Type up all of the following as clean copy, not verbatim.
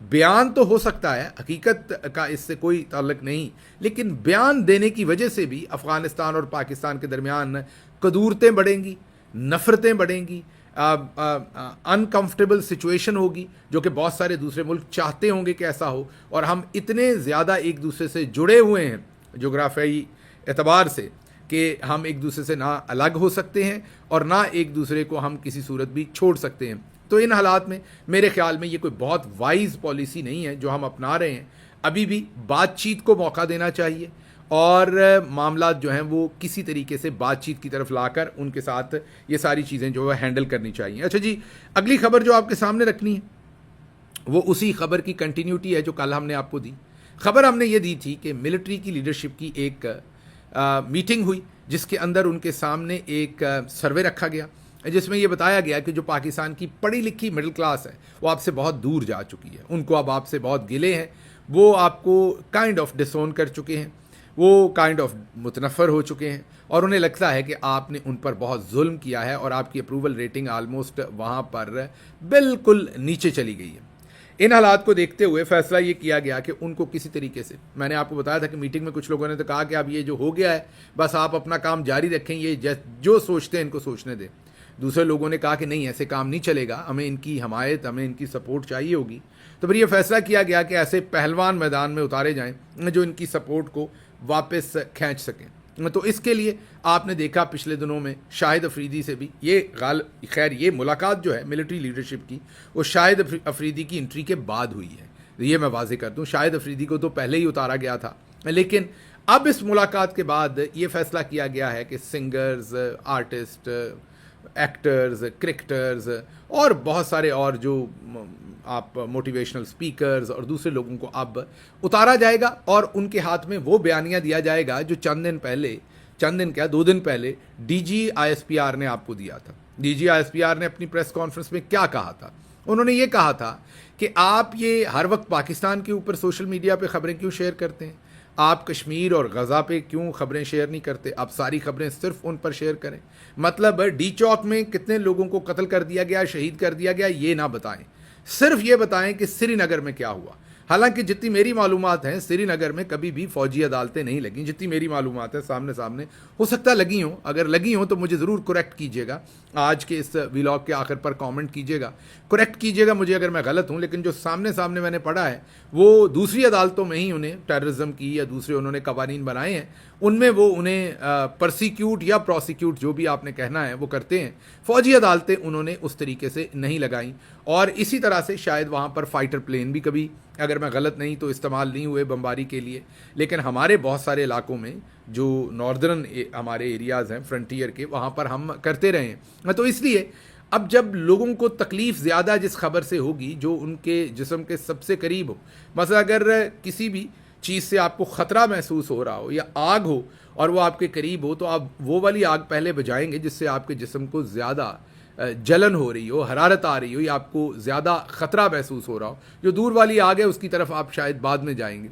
بیان تو ہو سکتا ہے، حقیقت کا اس سے کوئی تعلق نہیں، لیکن بیان دینے کی وجہ سے بھی افغانستان اور پاکستان کے درمیان کدورتیں بڑھیں گی، نفرتیں بڑھیں گی، انکمفرٹیبل سچویشن ہوگی، جو کہ بہت سارے دوسرے ملک چاہتے ہوں گے کہ ایسا ہو، اور ہم اتنے زیادہ ایک دوسرے سے جڑے ہوئے ہیں جغرافیائی اعتبار سے کہ ہم ایک دوسرے سے نہ الگ ہو سکتے ہیں اور نہ ایک دوسرے کو ہم کسی صورت بھی چھوڑ سکتے ہیں۔ تو ان حالات میں میرے خیال میں یہ کوئی بہت وائز پالیسی نہیں ہے جو ہم اپنا رہے ہیں۔ ابھی بھی بات چیت کو موقع دینا چاہیے اور معاملات جو ہیں وہ کسی طریقے سے بات چیت کی طرف لا کر ان کے ساتھ یہ ساری چیزیں جو ہے ہینڈل کرنی چاہیے۔ اچھا جی، اگلی خبر جو آپ کے سامنے رکھنی ہے وہ اسی خبر کی کنٹینیوٹی ہے جو کل ہم نے آپ کو دی۔ خبر ہم نے یہ دی تھی کہ ملٹری کی لیڈرشپ کی ایک میٹنگ ہوئی جس کے اندر ان کے سامنے ایک سروے رکھا گیا جس میں یہ بتایا گیا کہ جو پاکستان کی پڑھی لکھی مڈل کلاس ہے وہ آپ سے بہت دور جا چکی ہے، ان کو اب آپ سے بہت گلے ہیں، وہ آپ کو کائنڈ آف ڈسون کر چکے ہیں، وہ کائنڈ آف متنفر ہو چکے ہیں، اور انہیں لگتا ہے کہ آپ نے ان پر بہت ظلم کیا ہے اور آپ کی اپروول ریٹنگ آلموسٹ وہاں پر بالکل نیچے چلی گئی ہے۔ ان حالات کو دیکھتے ہوئے فیصلہ یہ کیا گیا کہ ان کو کسی طریقے سے، میں نے آپ کو بتایا تھا کہ میٹنگ میں کچھ لوگوں نے تو کہا کہ اب یہ جو ہو گیا ہے بس آپ اپنا کام جاری رکھیں، یہ جو سوچتے ہیں ان کو سوچنے دیں۔ دوسرے لوگوں نے کہا کہ نہیں، ایسے کام نہیں چلے گا، ہمیں ان کی حمایت، ہمیں ان کی سپورٹ چاہیے ہوگی۔ تو پھر یہ فیصلہ کیا گیا کہ ایسے پہلوان میدان میں اتارے جائیں جو ان کی سپورٹ کو واپس کھینچ سکیں۔ تو اس کے لیے آپ نے دیکھا پچھلے دنوں میں شاہد افریدی سے بھی خیر یہ ملاقات جو ہے ملٹری لیڈرشپ کی وہ شاہد افریدی کی انٹری کے بعد ہوئی ہے، یہ میں واضح کر دوں۔ شاہد افریدی کو تو پہلے ہی اتارا گیا تھا، لیکن اب اس ملاقات کے بعد یہ فیصلہ کیا گیا ہے کہ سنگرز، آرٹسٹ، ایکٹرز، کرکٹرز اور بہت سارے اور جو آپ موٹیویشنل سپیکرز اور دوسرے لوگوں کو اب اتارا جائے گا اور ان کے ہاتھ میں وہ بیانیہ دیا جائے گا جو دو دن پہلے D G I S P R نے آپ کو دیا تھا۔ D G I S P R نے اپنی پریس کانفرنس میں کیا کہا تھا؟ انہوں نے یہ کہا تھا کہ آپ یہ ہر وقت پاکستان کے اوپر سوشل میڈیا پہ خبریں کیوں شیئر کرتے ہیں؟ آپ کشمیر اور غزہ پہ کیوں خبریں شیئر نہیں کرتے؟ آپ ساری خبریں صرف ان پر شیئر کریں، مطلب ڈی چوک میں کتنے لوگوں کو قتل کر دیا گیا، شہید کر دیا گیا، یہ نہ بتائیں، صرف یہ بتائیں کہ سری نگر میں کیا ہوا۔ حالانکہ جتنی میری معلومات ہیں سری نگر میں کبھی بھی فوجی عدالتیں نہیں لگیں، جتنی میری معلومات ہے سامنے ہو سکتا لگی ہوں، اگر لگی ہوں تو مجھے ضرور کریکٹ کیجیے گا، آج کے اس ویلاگ کے آخر پر کامنٹ کیجیے گا، کریکٹ کیجیے گا مجھے اگر میں غلط ہوں، لیکن جو سامنے میں نے پڑھا ہے وہ دوسری عدالتوں میں ہی انہیں ٹیررزم کی یا دوسرے انہوں نے قوانین بنائے ہیں، ان میں وہ انہیں پرسیکیوٹ یا پروسیکیوٹ جو بھی آپ نے کہنا ہے وہ کرتے ہیں۔ فوجی عدالتیں انہوں نے اس طریقے سے نہیں لگائیں، اور اسی طرح سے شاید وہاں پر فائٹر پلین بھی کبھی اگر میں غلط نہیں تو استعمال نہیں ہوئے بمباری کے لیے، لیکن ہمارے بہت سارے علاقوں میں جو ناردرن ہمارے ایریاز ہیں فرنٹیئر کے، وہاں پر ہم کرتے رہے ہیں۔ تو اس لیے اب جب لوگوں کو تکلیف زیادہ جس خبر سے ہوگی جو ان کے جسم کے سب سے قریب ہو، مثلا اگر کسی بھی چیز سے آپ کو خطرہ محسوس ہو رہا ہو یا آگ ہو اور وہ آپ کے قریب ہو، تو آپ وہ والی آگ پہلے بجھائیں گے جس سے آپ کے جسم کو زیادہ جلن ہو رہی ہو، حرارت آ رہی ہو یا آپ کو زیادہ خطرہ محسوس ہو رہا ہو۔ جو دور والی آگ ہے اس کی طرف آپ شاید بعد میں جائیں گے۔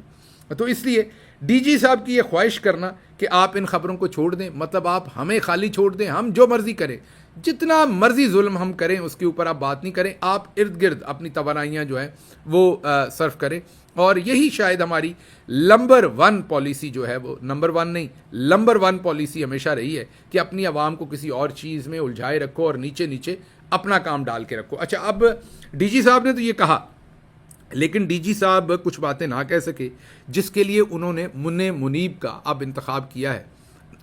تو اس لیے ڈی جی صاحب کی یہ خواہش کرنا کہ آپ ان خبروں کو چھوڑ دیں، مطلب آپ ہمیں خالی چھوڑ دیں، ہم جو مرضی کریں، جتنا مرضی ظلم ہم کریں اس کے اوپر آپ بات نہیں کریں، آپ ارد گرد اپنی توانائیاں جو ہیں وہ صرف کریں، اور یہی شاید ہماری نمبر 1 پالیسی جو ہے، وہ نمبر 1 نہیں، نمبر 1 پالیسی ہمیشہ رہی ہے کہ اپنی عوام کو کسی اور چیز میں الجھائے رکھو اور نیچے اپنا کام ڈال کے رکھو۔ اچھا، اب ڈی جی صاحب نے تو یہ کہا، لیکن ڈی جی صاحب کچھ باتیں نہ کہہ سکے جس کے لیے انہوں نے منع منیب کا اب انتخاب کیا ہے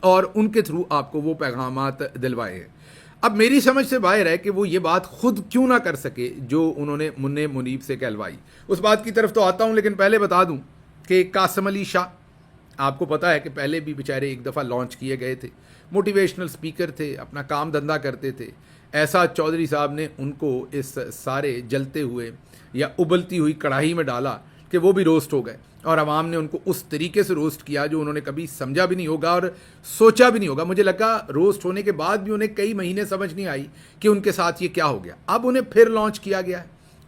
اور ان کے تھرو آپ کو وہ پیغامات دلوائے ہیں۔ اب میری سمجھ سے باہر ہے کہ وہ یہ بات خود کیوں نہ کر سکے جو انہوں نے منع منیب سے کہلوائی، اس بات کی طرف تو آتا ہوں، لیکن پہلے بتا دوں کہ قاسم علی شاہ آپ کو پتا ہے کہ پہلے بھی بیچارے ایک دفعہ لانچ کیے گئے تھے، موٹیویشنل سپیکر تھے، اپنا کام دھندا کرتے تھے۔ ایسا چودھری صاحب نے ان کو اس سارے جلتے ہوئے یا ابلتی ہوئی کڑاہی میں ڈالا کہ وہ بھی روسٹ ہو گئے، اور عوام نے ان کو اس طریقے سے روسٹ کیا جو انہوں نے کبھی سمجھا بھی نہیں ہوگا اور سوچا بھی نہیں ہوگا۔ مجھے لگا روسٹ ہونے کے بعد بھی انہیں کئی مہینے سمجھ نہیں آئی کہ ان کے ساتھ یہ کیا ہو گیا۔ اب انہیں پھر لانچ کیا گیا ہے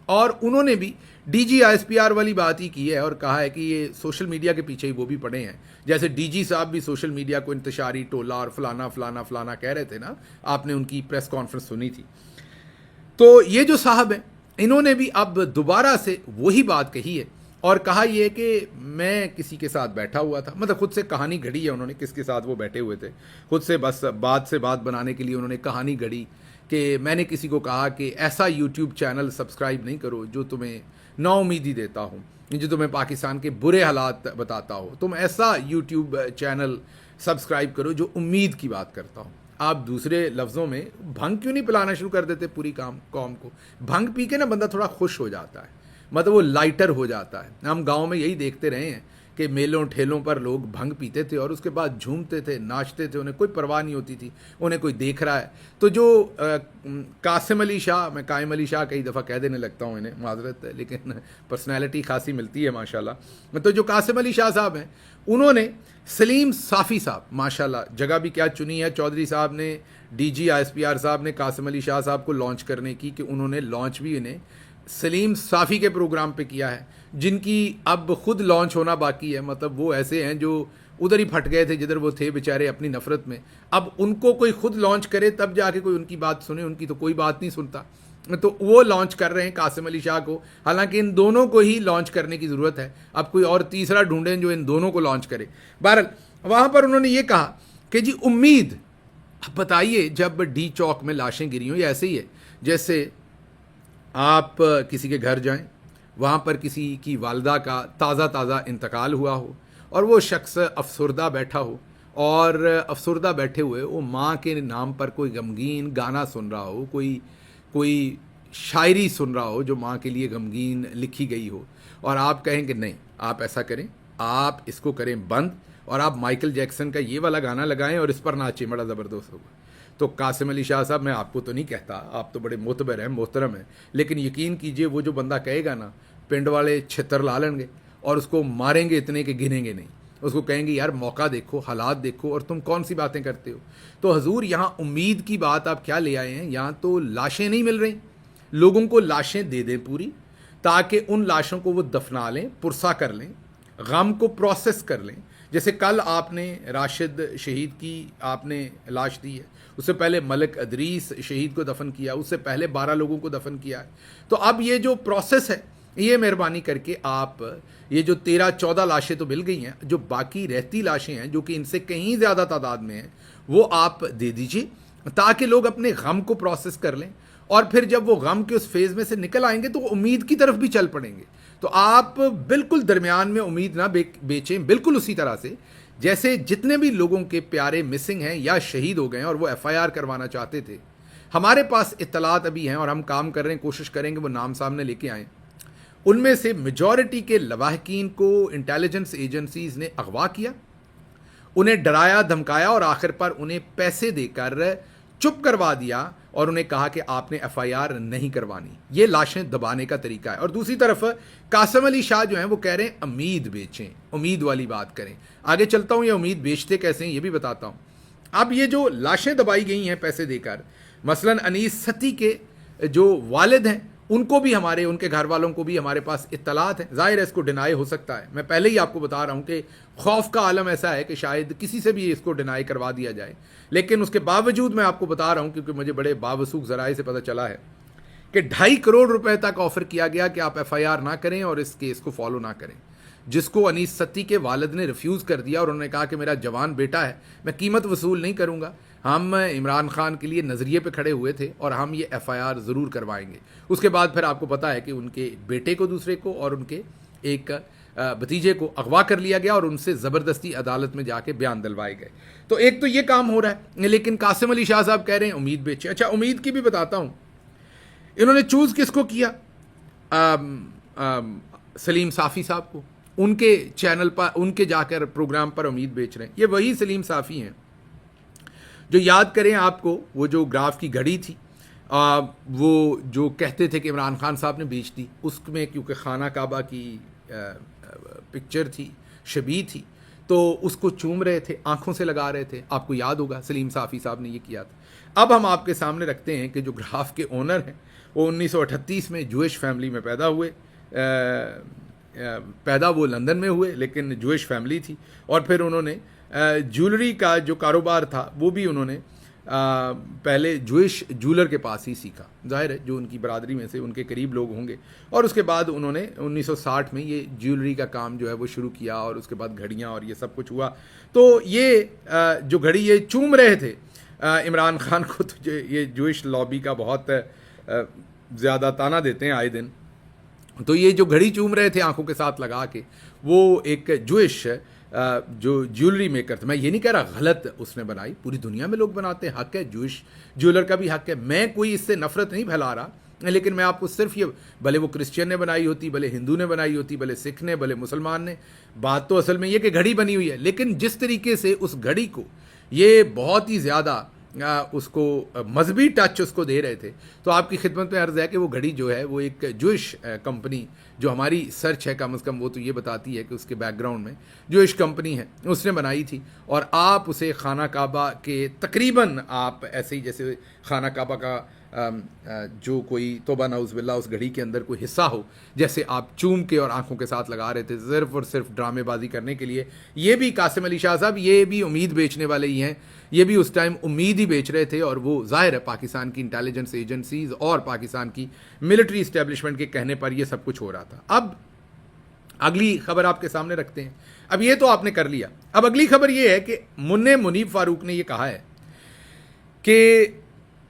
اور انہوں نے بھی D G I S P R والی بات ہی کی ہے اور کہا ہے کہ یہ سوشل میڈیا کے پیچھے ہی وہ بھی پڑے ہیں، جیسے ڈی جی صاحب بھی سوشل میڈیا کو انتشاری ٹولہ اور فلانا کہہ رہے تھے نا، آپ نے ان کی پریس کانفرنس سنی تھی۔ تو یہ جو صاحب ہیں انہوں نے بھی اب دوبارہ سے وہی بات کہی ہے اور کہا یہ کہ میں کسی کے ساتھ بیٹھا ہوا تھا، مطلب خود سے کہانی گھڑی ہے انہوں نے کس کے ساتھ وہ بیٹھے ہوئے تھے، خود سے بس بات سے بات بنانے کے لیے انہوں نے کہانی گھڑی کہ میں نے کسی کو کہا کہ ایسا یوٹیوب چینل سبسکرائب نہیں کرو جو تمہیں نا امیدی دیتا ہو، جو تمہیں پاکستان کے برے حالات بتاتا ہو، تم ایسا یوٹیوب چینل سبسکرائب کرو جو امید کی بات کرتا ہو۔ آپ دوسرے لفظوں میں بھنگ کیوں نہیں پلانا شروع کر دیتے پوری قوم کو؟ بھنگ پی کے نا بندہ تھوڑا خوش ہو جاتا ہے، مطلب وہ لائٹر ہو جاتا ہے۔ ہم گاؤں میں یہی دیکھتے رہے ہیں کہ میلوں ٹھیلوں پر لوگ بھنگ پیتے تھے اور اس کے بعد جھومتے تھے، ناچتے تھے، انہیں کوئی پرواہ نہیں ہوتی تھی، انہیں کوئی دیکھ رہا ہے۔ تو جو قاسم علی شاہ، میں قائم علی شاہ کئی دفعہ کہہ دینے لگتا ہوں، انہیں معذرت ہے لیکن پرسنالٹی خاصی ملتی ہے ماشاءاللہ۔ تو جو قاسم علی شاہ صاحب ہیں، انہوں نے سلیم صافی صاحب ماشاءاللہ جگہ بھی کیا چنی ہے، چودھری صاحب نے، D G I S P R صاحب نے قاسم علی شاہ صاحب کو لانچ کرنے کی، کہ انہوں نے لانچ بھی انہیں سلیم صافی کے پروگرام پہ کیا ہے، جن کی اب خود لانچ ہونا باقی ہے۔ مطلب وہ ایسے ہیں جو ادھر ہی پھٹ گئے تھے جدھر وہ تھے بیچارے اپنی نفرت میں، اب ان کو کوئی خود لانچ کرے تب جا کے کوئی ان کی بات سنے، ان کی تو کوئی بات نہیں سنتا۔ تو وہ لانچ کر رہے ہیں قاسم علی شاہ کو، حالانکہ ان دونوں کو ہی لانچ کرنے کی ضرورت ہے، اب کوئی اور تیسرا ڈھونڈیں جو ان دونوں کو لانچ کرے۔ بہرحال وہاں پر انہوں نے یہ کہا کہ جی امید، اب بتائیے جب ڈی چوک میں لاشیں گری ہوں، یہ ایسے ہی ہے جیسے آپ کسی کے گھر جائیں، وہاں پر کسی کی والدہ کا تازہ انتقال ہوا ہو اور وہ شخص افسردہ بیٹھا ہو، اور افسردہ بیٹھے ہوئے وہ ماں کے نام پر کوئی غمگین گانا سن رہا ہو، کوئی شاعری سن رہا ہو جو ماں کے لیے غمگین لکھی گئی ہو، اور آپ کہیں کہ نہیں آپ ایسا کریں، آپ اس کو کریں بند، اور آپ مائیکل جیکسن کا یہ والا گانا لگائیں اور اس پر ناچیں، بڑا زبردست ہوگا۔ تو قاسم علی شاہ صاحب، میں آپ کو تو نہیں کہتا، آپ تو بڑے معتبر ہیں، محترم ہیں، لیکن یقین کیجئے وہ جو بندہ کہے گا نا، پنڈ والے چھتر لا لیں گے اور اس کو ماریں گے اتنے کہ گنیں گے نہیں، اس کو کہیں گے یار موقع دیکھو، حالات دیکھو، اور تم کون سی باتیں کرتے ہو۔ تو حضور یہاں امید کی بات آپ کیا لے آئے ہیں؟ یہاں تو لاشیں نہیں مل رہی، لوگوں کو لاشیں دے دیں پوری، تاکہ ان لاشوں کو وہ دفنا لیں، پرسا کر لیں، غم کو پروسیس کر لیں۔ جیسے کل آپ نے راشد شہید کی آپ نے لاش دی ہے، اس سے پہلے ملک ادریس شہید کو دفن کیا، اس سے پہلے 12 لوگوں کو دفن کیا ہے۔ تو اب یہ جو پروسیس ہے، یہ مہربانی کر کے آپ، یہ جو 13-14 لاشیں تو مل گئی ہیں، جو باقی رہتی لاشیں ہیں جو کہ ان سے کہیں زیادہ تعداد میں ہیں، وہ آپ دے دیجیے، تاکہ لوگ اپنے غم کو پروسیس کر لیں، اور پھر جب وہ غم کے اس فیز میں سے نکل آئیں گے تو وہ امید کی طرف بھی چل پڑیں گے۔ تو آپ بالکل درمیان میں امید نہ بیچیں، بالکل اسی طرح سے جیسے جتنے بھی لوگوں کے پیارے مسنگ ہیں یا شہید ہو گئے ہیں اور وہ ایف آئی آر کروانا چاہتے تھے، ہمارے پاس اطلاعات ابھی ہیں اور ہم کام کر رہے ہیں، کوشش کریں گے وہ نام سامنے لے کے آئیں۔ ان میں سے میجورٹی کے لواحقین کو انٹیلیجنس ایجنسیز نے اغوا کیا، انہیں ڈرایا دھمکایا اور آخر پر انہیں پیسے دے کر چپ کروا دیا اور انہیں کہا کہ آپ نے ایف آئی آر نہیں کروانی۔ یہ لاشیں دبانے کا طریقہ ہے۔ اور دوسری طرف قاسم علی شاہ جو ہیں وہ کہہ رہے ہیں امید بیچیں، امید والی بات کریں۔ آگے چلتا ہوں، یہ امید بیچتے کیسے ہیں یہ بھی بتاتا ہوں۔ اب یہ جو لاشیں دبائی گئی ہیں پیسے دے کر، مثلاً انیس ستی کے جو والد ہیں، ان کو بھی ان کے گھر والوں کو بھی ہمارے پاس اطلاعات ہیں۔ ظاہر ہے اس کو ڈینائی ہو سکتا ہے، میں پہلے ہی آپ کو بتا رہا ہوں کہ خوف کا عالم ایسا ہے کہ شاید کسی سے بھی اس کو ڈینائی کروا دیا جائے، لیکن اس کے باوجود میں آپ کو بتا رہا ہوں کیونکہ مجھے بڑے باوثوق ذرائع سے پتہ چلا ہے کہ 2.5 کروڑ روپے تک آفر کیا گیا کہ آپ ایف آئی آر نہ کریں اور اس کیس کو فالو نہ کریں، جس کو انیس ستی کے والد نے ریفیوز کر دیا اور انہوں نے کہا کہ میرا جوان بیٹا ہے، میں قیمت وصول نہیں کروں گا۔ ہم عمران خان کے لیے نظریے پہ کھڑے ہوئے تھے اور ہم یہ ایف آئی آر ضرور کروائیں گے۔ اس کے بعد پھر آپ کو پتا ہے کہ ان کے بیٹے کو دوسرے کو اور ان کے ایک بھتیجے کو اغوا کر لیا گیا اور ان سے زبردستی عدالت میں جا کے بیان دلوائے گئے۔ تو ایک تو یہ کام ہو رہا ہے، لیکن قاسم علی شاہ صاحب کہہ رہے ہیں امید بیچے۔ اچھا امید کی بھی بتاتا ہوں، انہوں نے چوز کس کو کیا؟ سلیم صافی صاحب کو، ان کے چینل پر، ان کے جا کر پروگرام پر امید بیچ رہے ہیں۔ یہ وہی سلیم صافی ہیں جو یاد کریں آپ کو وہ جو گراف کی گھڑی تھی، وہ جو کہتے تھے کہ عمران خان صاحب نے بیچ دی، اس میں کیونکہ خانہ کعبہ کی پکچر تھی، شبیہ تھی، تو اس کو چوم رہے تھے، آنکھوں سے لگا رہے تھے۔ آپ کو یاد ہوگا سلیم صافی صاحب نے یہ کیا تھا۔ اب ہم آپ کے سامنے رکھتے ہیں کہ جو گراف کے اونر ہیں وہ 1938 میں جوئش فیملی میں پیدا ہوئے، پیدا وہ لندن میں ہوئے لیکن جوئش فیملی تھی، اور پھر انہوں نے جیولری کا جو کاروبار تھا وہ بھی انہوں نے پہلے جوئش جولر کے پاس ہی سیکھا، ظاہر ہے جو ان کی برادری میں سے ان کے قریب لوگ ہوں گے، اور اس کے بعد انہوں نے 1960 میں یہ جیولری کا کام جو ہے وہ شروع کیا، اور اس کے بعد گھڑیاں اور یہ سب کچھ ہوا. تو یہ جو گھڑی یہ چوم رہے تھے عمران خان کو، تو یہ جوئش لابی کا بہت زیادہ تانا دیتے ہیں آئے دن. تو یہ جو گھڑی چوم رہے تھے آنکھوں کے ساتھ لگا کے، وہ ایک جوئش جو جیولری میکر تھا. میں یہ نہیں کہہ رہا غلط اس نے بنائی، پوری دنیا میں لوگ بناتے ہیں، حق ہے، جوئش جیولر کا بھی حق ہے. میں کوئی اس سے نفرت نہیں پھیلا رہا، لیکن میں آپ کو صرف یہ، بھلے وہ کرسچین نے بنائی ہوتی، بھلے ہندو نے بنائی ہوتی، بھلے سکھ نے، بھلے مسلمان نے، بات تو اصل میں یہ کہ گھڑی بنی ہوئی ہے. لیکن جس طریقے سے اس گھڑی کو یہ بہت ہی زیادہ اس کو مذہبی ٹچ اس کو دے رہے تھے، تو آپ کی خدمت میں عرض ہے کہ وہ گھڑی جو ہے وہ ایک جوئش کمپنی، جو ہماری سرچ ہے کم از کم وہ تو یہ بتاتی ہے کہ اس کے بیک گراؤنڈ میں جوئش کمپنی ہے، اس نے بنائی تھی. اور آپ اسے خانہ کعبہ کے تقریباً آپ ایسے ہی جیسے خانہ کعبہ کا جو کوئی توبہ نعوذ باللہ اس گھڑی کے اندر کوئی حصہ ہو، جیسے آپ چوم کے اور آنکھوں کے ساتھ لگا رہے تھے صرف اور صرف ڈرامے بازی کرنے کے لیے. یہ بھی قاسم علی شاہ صاحب، یہ بھی امید بیچنے والے ہی ہیں، یہ بھی اس ٹائم امید ہی بیچ رہے تھے، اور وہ ظاہر ہے پاکستان کی انٹیلیجنس ایجنسیز اور پاکستان کی ملٹری اسٹیبلشمنٹ کے کہنے پر یہ سب کچھ ہو رہا تھا. اب اگلی خبر آپ کے سامنے رکھتے ہیں. اب یہ تو آپ نے کر لیا، اب اگلی خبر یہ ہے کہ منیب فاروق نے یہ کہا ہے کہ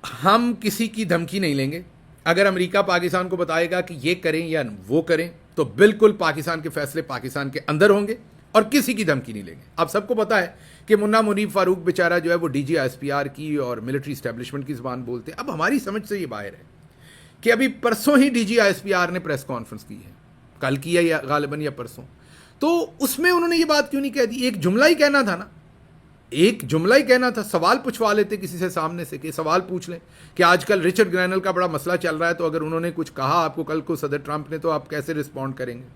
ہم کسی کی دھمکی نہیں لیں گے. اگر امریکہ پاکستان کو بتائے گا کہ یہ کریں یا وہ کریں، تو بالکل پاکستان کے فیصلے پاکستان کے اندر ہوں گے، اور کسی کی دھمکی نہیں لیں گے. آپ سب کو پتا ہے کہ منیب فاروق بیچارہ جو ہے وہ D G S P R کی اور ملٹری اسٹیبلشمنٹ کی زبان بولتے ہیں. اب ہماری سمجھ سے یہ باہر ہے کہ ابھی پرسوں ہی D G S P R نے پریس کانفرنس کی ہے، کل کی ہے یا غالباً یا پرسوں، تو اس میں انہوں نے یہ بات کیوں نہیں کہہ دی؟ ایک جملہ ہی کہنا تھا نا، ایک جملہ ہی کہنا تھا. سوال پوچھوا لیتے کسی سے سامنے سے، کہ سوال پوچھ لیں کہ آج کل رچرڈ گرینل کا بڑا مسئلہ چل رہا ہے، تو اگر انہوں نے کچھ کہا آپ کو کل کو صدر ٹرمپ نے، تو آپ کیسے رسپونڈ کریں گے؟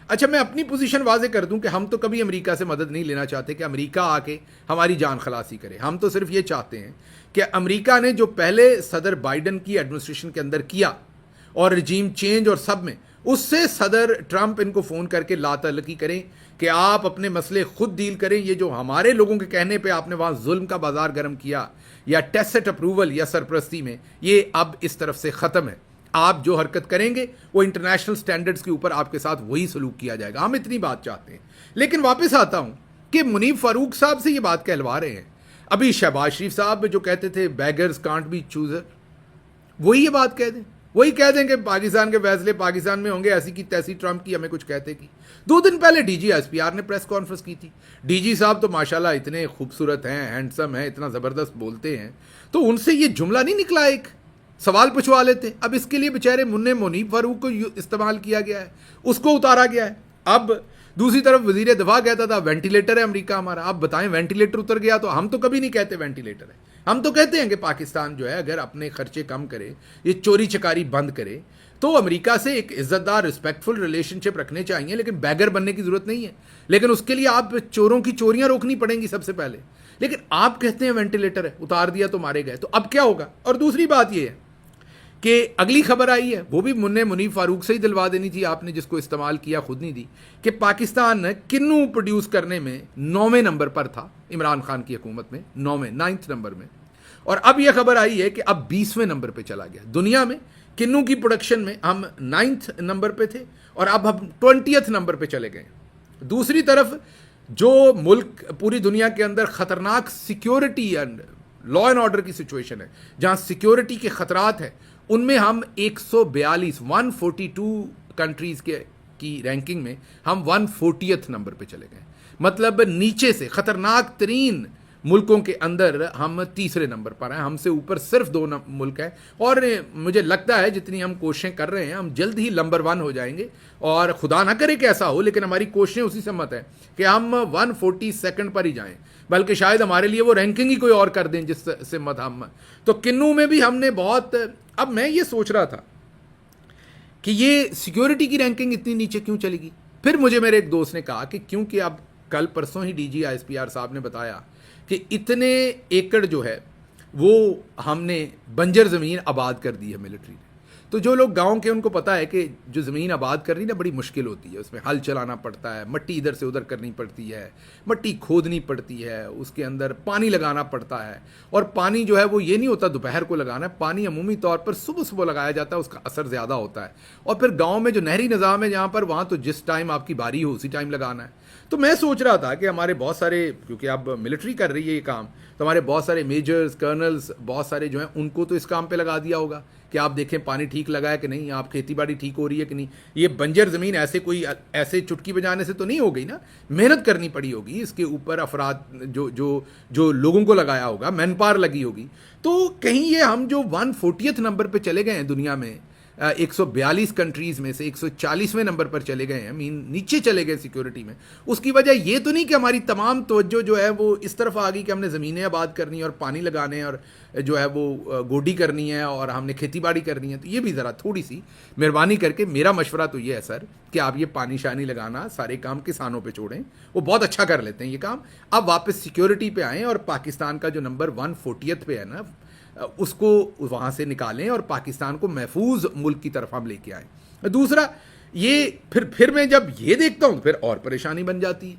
اچھا، میں اپنی پوزیشن واضح کر دوں کہ ہم تو کبھی امریکہ سے مدد نہیں لینا چاہتے کہ امریکہ آ کے ہماری جان خلاصی کرے. ہم تو صرف یہ چاہتے ہیں کہ امریکہ نے جو پہلے صدر بائیڈن کی ایڈمنسٹریشن کے اندر کیا، اور رجیم چینج اور سب میں، اس سے صدر ٹرمپ ان کو فون کر کے لا تعلقی کریں کہ آپ اپنے مسئلے خود ڈیل کریں. یہ جو ہمارے لوگوں کے کہنے پہ آپ نے وہاں ظلم کا بازار گرم کیا، یا ٹیسٹ اپروول یا سرپرستی میں، یہ اب اس طرف سے ختم ہے. آپ جو حرکت کریں گے وہ انٹرنیشنل سٹینڈرڈز کے اوپر آپ کے ساتھ وہی سلوک کیا جائے گا. ہم اتنی بات چاہتے ہیں. لیکن واپس آتا ہوں کہ منیب فاروق صاحب سے یہ بات کہلوا رہے ہیں. ابھی شہباز شریف صاحب جو کہتے تھے بیگرز کانٹ بی چوزر، وہی یہ بات کہہ دیں، وہی کہہ دیں کہ پاکستان کے فیصلے پاکستان میں ہوں گے. ایسی کی تیسی ٹرمپ کی ہمیں کچھ کہتے کی. 2 دن پہلے D G S P R نے پریس کانفرنس کی تھی. ڈی جی صاحب تو ماشاءاللہ اتنے خوبصورت ہیں، ہینڈسم ہیں، اتنا زبردست بولتے ہیں، تو ان سے یہ جملہ نہیں نکلا، ایک سوال پوچھوا لیتے. اب اس کے لیے بیچارے منیب فاروق کو استعمال کیا گیا ہے، اس کو اتارا گیا ہے. اب دوسری طرف وزیر دفاع کہتا تھا وینٹیلیٹر ہے امریکہ ہمارا. آپ بتائیں وینٹیلیٹر اتر گیا، تو ہم تو کبھی نہیں کہتے وینٹیلیٹر ہے. ہم تو کہتے ہیں کہ پاکستان جو ہے اگر اپنے خرچے کم کرے، یہ چوری چکاری بند کرے، تو امریکہ سے ایک عزت دار رسپیکٹفل ریلیشن شپ رکھنے چاہیے، لیکن بیگر بننے کی ضرورت نہیں ہے. لیکن اس کے لیے آپ چوروں کی چوریاں روکنی پڑیں گی سب سے پہلے. لیکن آپ کہتے ہیں وینٹیلیٹر ہے، اتار دیا تو مارے گئے. تو اب کیا ہوگا؟ اور دوسری بات یہ ہے کہ اگلی خبر آئی ہے، وہ بھی منیب فاروق سے ہی دلوا دینی تھی آپ نے، جس کو استعمال کیا خود نہیں دی، کہ پاکستان کنو پروڈیوس کرنے میں 9ویں نمبر پر تھا عمران خان کی حکومت میں، 9 نمبر میں. اور اب یہ خبر آئی ہے کہ اب 20ویں نمبر پہ چلا گیا دنیا میں. کنو کی پروڈکشن میں ہم 9 نمبر پہ تھے، اور اب ہم 20 نمبر پہ چلے گئے. دوسری طرف جو ملک پوری دنیا کے اندر خطرناک security and law and order کی سچویشن ہے، جہاں سیکیورٹی کے خطرات ہیں، ان میں ہم 142 کنٹریز کی رینکنگ میں ہم 140 نمبر پہ چلے گئے. مطلب نیچے سے خطرناک ترین ملکوں کے اندر ہم 3 نمبر پر ہیں. ہم سے اوپر صرف 2 ملک ہیں، اور مجھے لگتا ہے جتنی ہم کوششیں کر رہے ہیں ہم جلد ہی نمبر 1 ہو جائیں گے. اور خدا نہ کرے کہ ایسا ہو، لیکن ہماری کوششیں اسی سمت ہیں کہ ہم 142 پر ہی جائیں، بلکہ شاید ہمارے لیے وہ رینکنگ ہی کوئی اور کر دیں جس سمت ہم. تو کنو میں بھی ہم نے بہت، اب میں یہ سوچ رہا تھا کہ یہ سیکیورٹی کی رینکنگ اتنی نیچے کیوں چلے گی. پھر مجھے میرے ایک دوست نے کہا کہ کیونکہ اب کل پرسوں ہی D G S P R صاحب نے بتایا کہ اتنے ایکڑ جو ہے وہ ہم نے بنجر زمین آباد کر دی ہے ملٹری نے. تو جو لوگ گاؤں کے ان کو پتہ ہے کہ جو زمین آباد کرنی نا بڑی مشکل ہوتی ہے، اس میں ہل چلانا پڑتا ہے، مٹی ادھر سے ادھر کرنی پڑتی ہے، مٹی کھودنی پڑتی ہے، اس کے اندر پانی لگانا پڑتا ہے، اور پانی جو ہے وہ یہ نہیں ہوتا دوپہر کو لگانا ہے، پانی عمومی طور پر صبح صبح لگایا جاتا ہے، اس کا اثر زیادہ ہوتا ہے، اور پھر گاؤں میں جو نہری نظام ہے جہاں پر وہاں تو جس ٹائم آپ کی باری ہو اسی ٹائم لگانا ہے۔ تو میں سوچ رہا تھا کہ ہمارے بہت سارے، کیونکہ اب ملٹری کر رہی ہے یہ کام، تو ہمارے بہت سارے میجرز کرنلز بہت سارے جو ہیں ان کو تو اس کام پہ لگا دیا ہوگا کہ آپ دیکھیں پانی ٹھیک لگا ہے کہ نہیں، آپ کھیتی باڑی ٹھیک ہو رہی ہے کہ نہیں۔ یہ بنجر زمین ایسے کوئی ایسے چٹکی بجانے سے تو نہیں ہو گئی نا، محنت کرنی پڑی ہوگی اس کے اوپر، افراد جو لوگوں کو لگایا ہوگا، مین پاور لگی ہوگی۔ تو کہیں یہ ہم جو 140th نمبر پہ چلے گئے ہیں دنیا میں، 142 کنٹریز میں سے 140ویں نمبر پر چلے گئے ہیں، نیچے چلے گئے سیکیورٹی میں، اس کی وجہ یہ تو نہیں کہ ہماری تمام توجہ جو ہے وہ اس طرف آ گئی کہ ہم نے زمینیں آباد کرنی ہے اور پانی لگانے ہیں اور جو ہے وہ گوڈی کرنی ہے اور ہم نے کھیتی باڑی کرنی ہے۔ تو یہ بھی ذرا تھوڑی سی مہربانی کر کے، میرا مشورہ تو یہ ہے سر کہ آپ یہ پانی شانی لگانا سارے کام کسانوں پہ چھوڑیں، وہ بہت اچھا کر لیتے ہیں یہ کام۔ اب واپس سیکیورٹی پہ آئیں اور پاکستان کا جو نمبر 140th پہ ہے نا، اس کو وہاں سے نکالیں اور پاکستان کو محفوظ ملک کی طرف ہم لے کے آئیں۔ دوسرا یہ پھر میں جب یہ دیکھتا ہوں پھر اور پریشانی بن جاتی ہے۔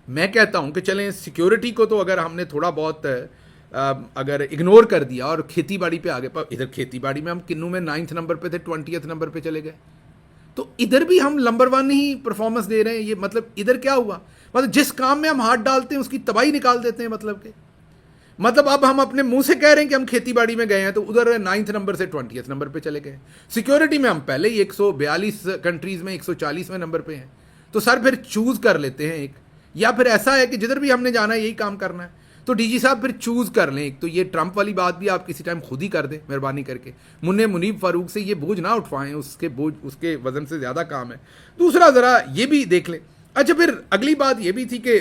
میں کہتا ہوں کہ چلیں سیکیورٹی کو تو اگر ہم نے تھوڑا بہت اگر اگنور کر دیا اور کھیتی باڑی پہ آگے، ادھر کھیتی باڑی میں ہم کنوں میں 9th نمبر پہ تھے، 20th نمبر پہ چلے گئے، تو ادھر بھی ہم نمبر 1 ہی پرفارمنس دے رہے ہیں۔ یہ مطلب ادھر کیا ہوا، مطلب جس کام میں ہم ہاتھ ڈالتے ہیں اس کی تباہی نکال دیتے ہیں، مطلب اب ہم اپنے منہ سے کہہ رہے ہیں کہ ہم کھیتی باڑی میں گئے ہیں، تو ادھر 9th نمبر سے 20th نمبر پہ چلے گئے۔ سیکیورٹی میں ہم پہلے ہی 142 کنٹریز میں 140ویں نمبر پہ ہیں، تو سر پھر چوز کر لیتے ہیں ایک، یا پھر ایسا ہے کہ جدھر بھی ہم نے جانا ہے یہی کام کرنا ہے، تو ڈی جی صاحب پھر چوز کر لیں ایک۔ تو یہ ٹرمپ والی بات بھی آپ کسی ٹائم خود ہی کر دیں مہربانی کر کے، منیب فاروق سے یہ بوجھ نہ اٹھوائیں، اس کے وزن سے زیادہ کام ہے۔ دوسرا ذرا یہ بھی دیکھ لیں۔ اچھا پھر اگلی بات یہ بھی تھی کہ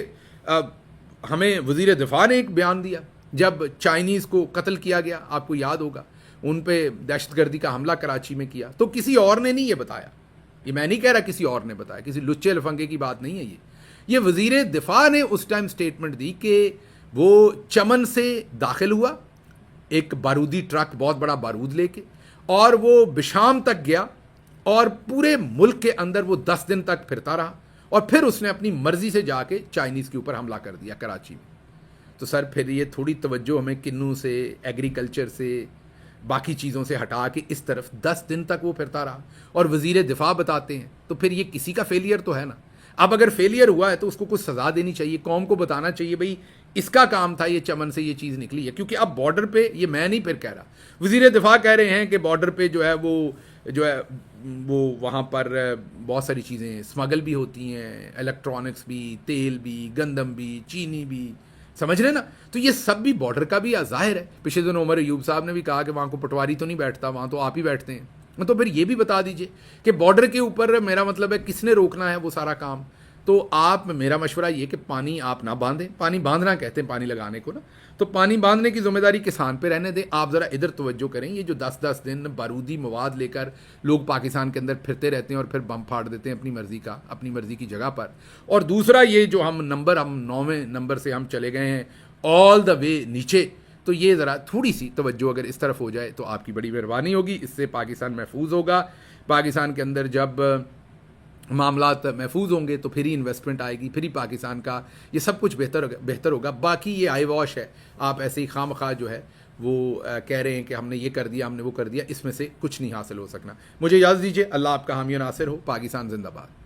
ہمیں وزیر دفاع نے ایک بیان دیا جب چائنیز کو قتل کیا گیا، آپ کو یاد ہوگا ان پہ دہشت گردی کا حملہ کراچی میں کیا، تو کسی اور نے نہیں یہ بتایا، یہ میں نہیں کہہ رہا کسی اور نے بتایا، کسی لچے لفنگے کی بات نہیں ہے یہ وزیر دفاع نے اس ٹائم سٹیٹمنٹ دی کہ وہ چمن سے داخل ہوا ایک بارودی ٹرک بہت بڑا بارود لے کے، اور وہ بشام تک گیا اور پورے ملک کے اندر وہ 10 دن تک پھرتا رہا، اور پھر اس نے اپنی مرضی سے جا کے چائنیز کے اوپر حملہ کر دیا کراچی میں۔ تو سر پھر یہ تھوڑی توجہ ہمیں کنوں سے، ایگریکلچر سے، باقی چیزوں سے ہٹا کے اس طرف 10 دن تک وہ پھرتا رہا، اور وزیر دفاع بتاتے ہیں، تو پھر یہ کسی کا فیلئر تو ہے نا۔ اب اگر فیلئر ہوا ہے تو اس کو کچھ سزا دینی چاہیے، قوم کو بتانا چاہیے بھئی اس کا کام تھا، یہ چمن سے یہ چیز نکلی ہے۔ کیونکہ اب بارڈر پہ، یہ میں نہیں پھر کہہ رہا، وزیر دفاع کہہ رہے ہیں کہ بارڈر پہ جو ہے وہ وہاں پر بہت ساری چیزیں اسمگل بھی ہوتی ہیں، الیکٹرانکس بھی، تیل بھی، گندم بھی، چینی بھی، سمجھ رہے نا۔ تو یہ سب بھی بارڈر کا بھی ظاہر ہے۔ پچھلے دن عمر ایوب صاحب نے بھی کہا کہ وہاں کو پٹواری تو نہیں بیٹھتا، وہاں تو آپ ہی بیٹھتے ہیں۔ تو پھر یہ بھی بتا دیجئے کہ بارڈر کے اوپر میرا مطلب ہے کس نے روکنا ہے وہ سارا کام۔ تو آپ، میرا مشورہ یہ کہ پانی آپ نہ باندھیں، پانی باندھنا کہتے ہیں پانی لگانے کو نا، تو پانی باندھنے کی ذمہ داری کسان پہ رہنے دیں۔ آپ ذرا ادھر توجہ کریں، یہ جو 10 دن بارودی مواد لے کر لوگ پاکستان کے اندر پھرتے رہتے ہیں اور پھر بم پھاڑ دیتے ہیں اپنی مرضی کی جگہ پر۔ اور دوسرا یہ جو ہم 9ویں نمبر سے ہم چلے گئے ہیں آل دا وے نیچے، تو یہ ذرا تھوڑی سی توجہ اگر اس طرف ہو جائے تو آپ کی بڑی مہربانی ہوگی، اس سے پاکستان محفوظ ہوگا۔ پاکستان کے اندر جب معاملات محفوظ ہوں گے تو پھر ہی انویسٹمنٹ آئے گی، پھر ہی پاکستان کا یہ سب کچھ بہتر ہوگا۔ باقی یہ آئی واش ہے، آپ ایسے ہی خواہ مخواہ جو ہے وہ کہہ رہے ہیں کہ ہم نے یہ کر دیا، ہم نے وہ کر دیا، اس میں سے کچھ نہیں حاصل ہو سکنا۔ مجھے اجازت دیجیے، اللہ آپ کا حامی و ناصر ہو۔ پاکستان زندہ باد۔